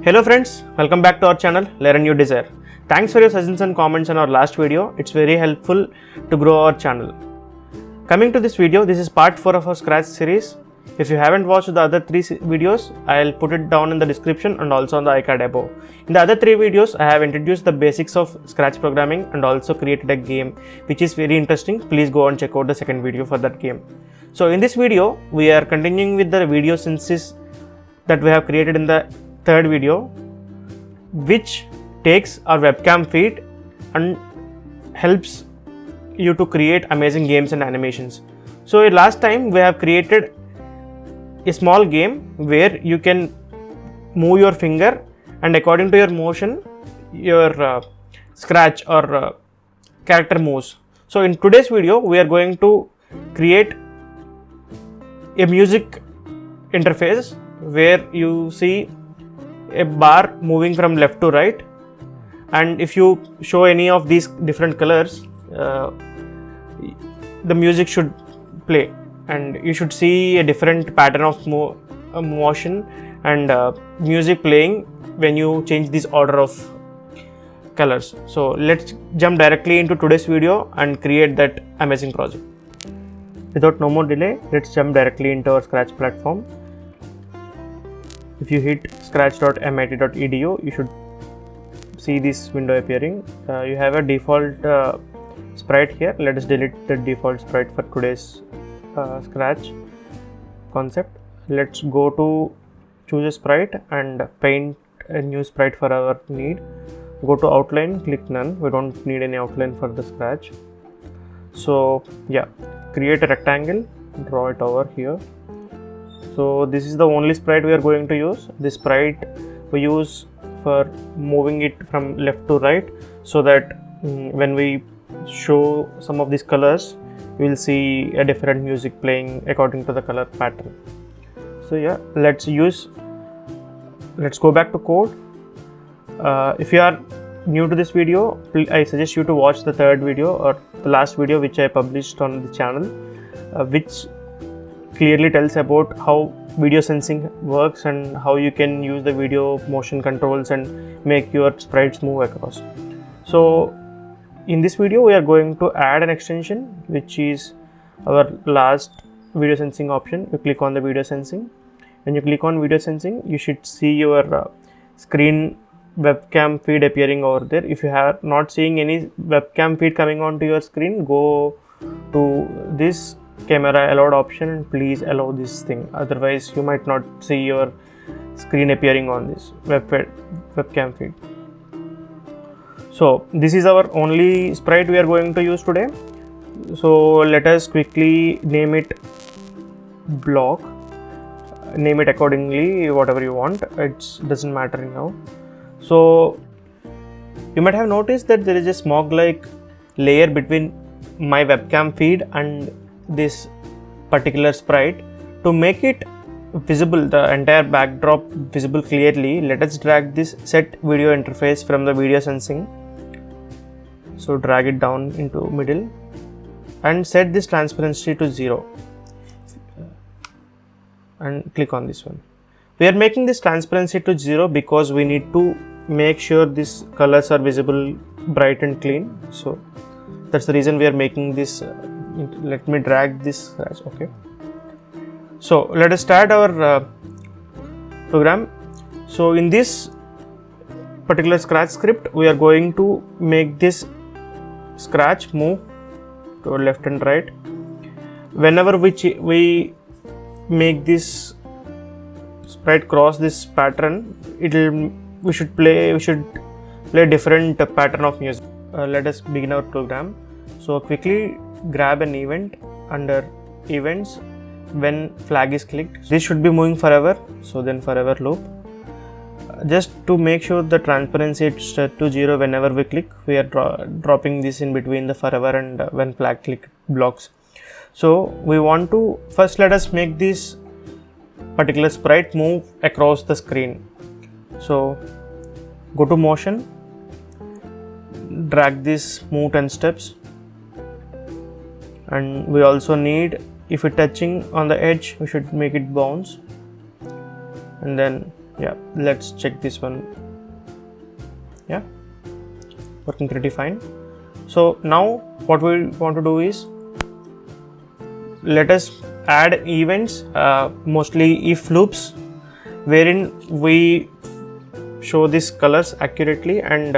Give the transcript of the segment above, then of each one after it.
Hello friends, welcome back to our channel Learn New Desire. Thanks for your suggestions and comments on our last video. It's very helpful to grow our channel. Coming to this video, this is part 4 of our Scratch series. If you haven't watched the other 3 videos, I'll put it down in the description and also on the iCard above. In the other 3 videos, I have introduced the basics of Scratch programming and also created a game which is very interesting. Please go and check out the second video for that game. So in this video, we are continuing with the video synthesis that we have created in the third video, which takes our webcam feed and helps you to create amazing games and animations. So last time we have created a small game where you can move your finger and according to your motion your scratch or character moves. So in today's video we are going to create a music interface where you see a bar moving from left to right, and if you show any of these different colors, the music should play and you should see a different pattern of motion and music playing when you change this order of colors. So let's jump directly into today's video and create that amazing project. Without no more delay, let's jump directly into our Scratch platform. If you hit scratch.mit.edu, you should see this window appearing. You have a default sprite here. Let us delete the default sprite for today's Scratch concept. Let's go to choose a sprite and paint a new sprite for our need. Go to outline, click none. We don't need any outline for the Scratch. So yeah, create a rectangle, draw it over here. So this is the only sprite we are going to use. This sprite we use for moving it from left to right, so that when we show some of these colors, you will see a different music playing according to the color pattern. So yeah, let's go back to code. If you are new to this video, I suggest you to watch the third video or the last video which I published on the channel, which clearly tells about how video sensing works and how you can use the video motion controls and make your sprites move across. So in this video we are going to add an extension, which is our last video sensing option. You click on the video sensing. When you click on video sensing, you should see your screen webcam feed appearing over there. If you are not seeing any webcam feed coming onto your screen, go to this camera allowed option and please allow this thing, otherwise you might not see your screen appearing on this webcam feed. So this is our only sprite we are going to use today. So let us quickly name it block, name it accordingly, whatever you want, it doesn't matter now. So you might have noticed that there is a smog like layer between my webcam feed and this particular sprite. To make it visible, the entire backdrop visible clearly, let us drag this set video interface from the video sensing. So drag it down into middle and set this transparency to 0 and click on this one. We are making this transparency to 0 because we need to make sure these colors are visible, bright and clean. So that's the reason we are making this. Let me drag this. Okay, so let us start our program. So in this particular Scratch script, we are going to make this Scratch move to left and right. Whenever we make this sprite cross this pattern, we should play a different pattern of music. Let us begin our program. So quickly grab an event under events when flag is clicked. This should be moving forever, so then forever loop. Just to make sure the transparency is set to 0 whenever we click, we are dropping this in between the forever and when flag click blocks. So we want to first, let us make this particular sprite move across the screen. So go to motion, drag this move 10 steps, and we also need, if it's touching on the edge, we should make it bounce, and then Yeah, let's check this one. Yeah, working pretty fine. So now what we want to do is, let us add events, mostly if loops, wherein we show these colors accurately and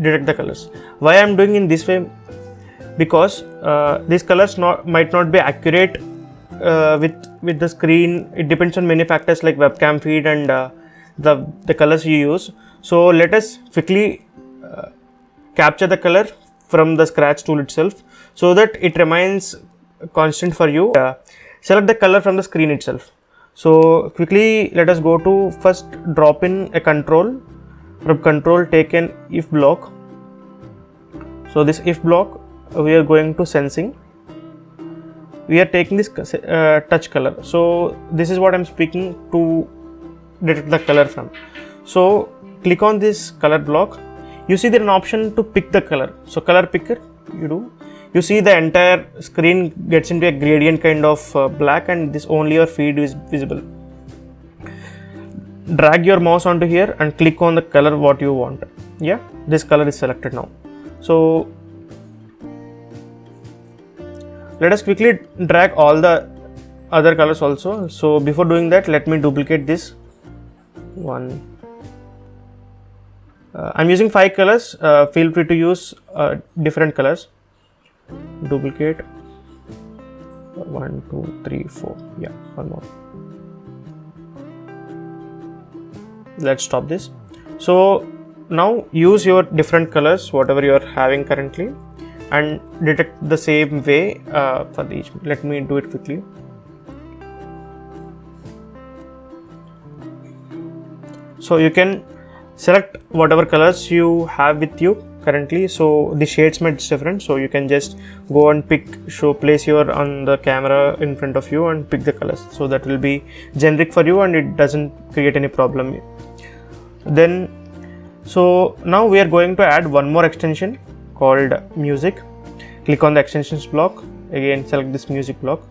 detect the colors. Why I am doing in this way? Because these colors might not be accurate with the screen. It depends on many factors like webcam feed and the colors you use. So let us quickly capture the color from the Scratch tool itself, so that it remains constant for you. Select the color from the screen itself. So quickly let us go to first drop in a control. From control take an if block. So this if block, we are going to sensing. We are taking this touch color. So this is what I am speaking to detect the color from. So click on this color block. You see there is an option to pick the color. So color picker you do. You see the entire screen gets into a gradient kind of black, and this only your feed is visible. Drag your mouse onto here and click on the color what you want. Yeah, this color is selected now. So let us quickly drag all the other colors also. So before doing that, let me duplicate this one. I'm using 5 colors. Feel free to use different colors. Duplicate 1, 2, 3, 4. Yeah, one more. Let's stop this. So now use your different colors, whatever you are having currently, and detect the same way for each. Let me do it quickly. So you can select whatever colors you have with you currently. So the shades might be different, so you can just go and place your on the camera in front of you and pick the colors. So that will be generic for you and it doesn't create any problem. Then so now we are going to add one more extension called music. Click on the extensions block. Again select this music block.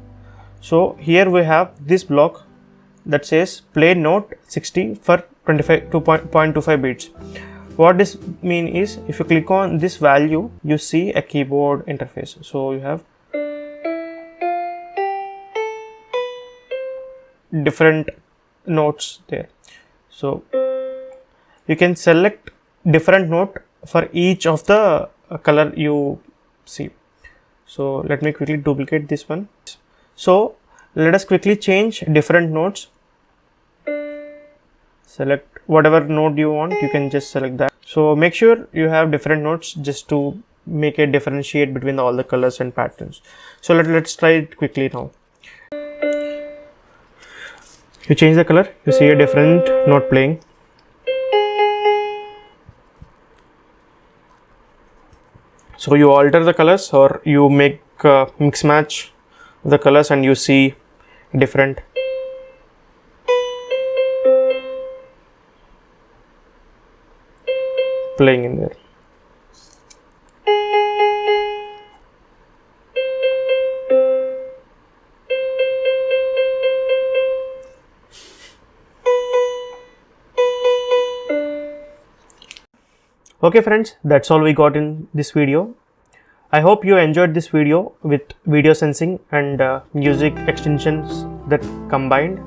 So here we have this block that says play note 60 for 2.25 beats. What this mean is, if you click on this value, you see a keyboard interface. So you have different notes there. So you can select different note for each of the color you see. So let me quickly duplicate this one. So let us quickly change different notes. Select whatever node you want, you can just select that. So make sure you have different nodes just to make a differentiate between all the colors and patterns. So let's try it quickly now. You change the color, you see a different note playing. So you alter the colors or you make mix match the colors and you see different. Playing in there. Okay friends, that's all we got in this video. I hope you enjoyed this video with video sensing and music extensions that combined.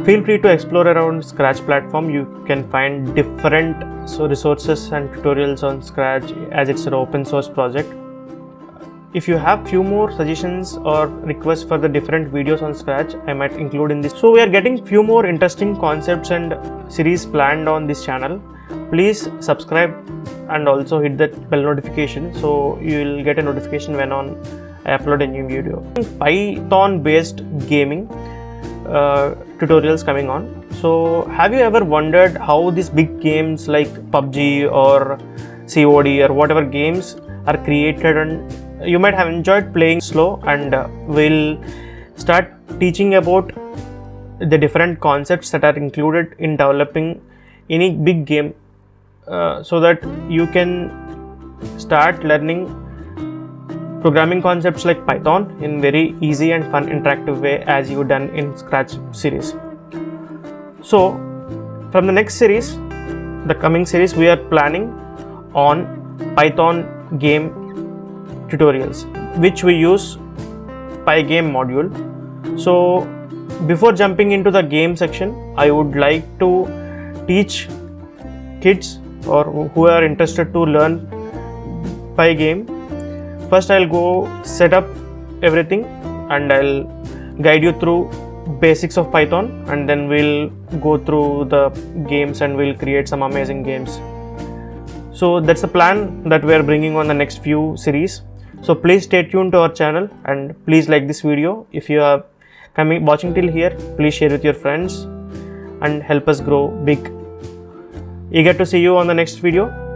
Feel free to explore around Scratch platform. You can find different resources and tutorials on Scratch, as it's an open source project. If you have few more suggestions or requests for the different videos on Scratch, I might include in this. So we are getting few more interesting concepts and series planned on this channel. Please subscribe and also hit that bell notification so you will get a notification when I upload a new video. Python based gaming tutorials coming on. So have you ever wondered how these big games like PUBG or COD or whatever games are created, and you might have enjoyed playing slow, and we'll start teaching about the different concepts that are included in developing any big game, so that you can start learning programming concepts like Python in very easy and fun interactive way as you done in Scratch series. So from the next series, the coming series, we are planning on Python game tutorials, which we use Pygame module. So before jumping into the game section, I would like to teach kids or who are interested to learn Pygame. First I'll go set up everything and I'll guide you through basics of Python, and then we'll go through the games and we'll create some amazing games. So that's the plan that we are bringing on the next few series. So please stay tuned to our channel and please like this video. If you are watching till here, please share with your friends and help us grow big. Eager to see you on the next video.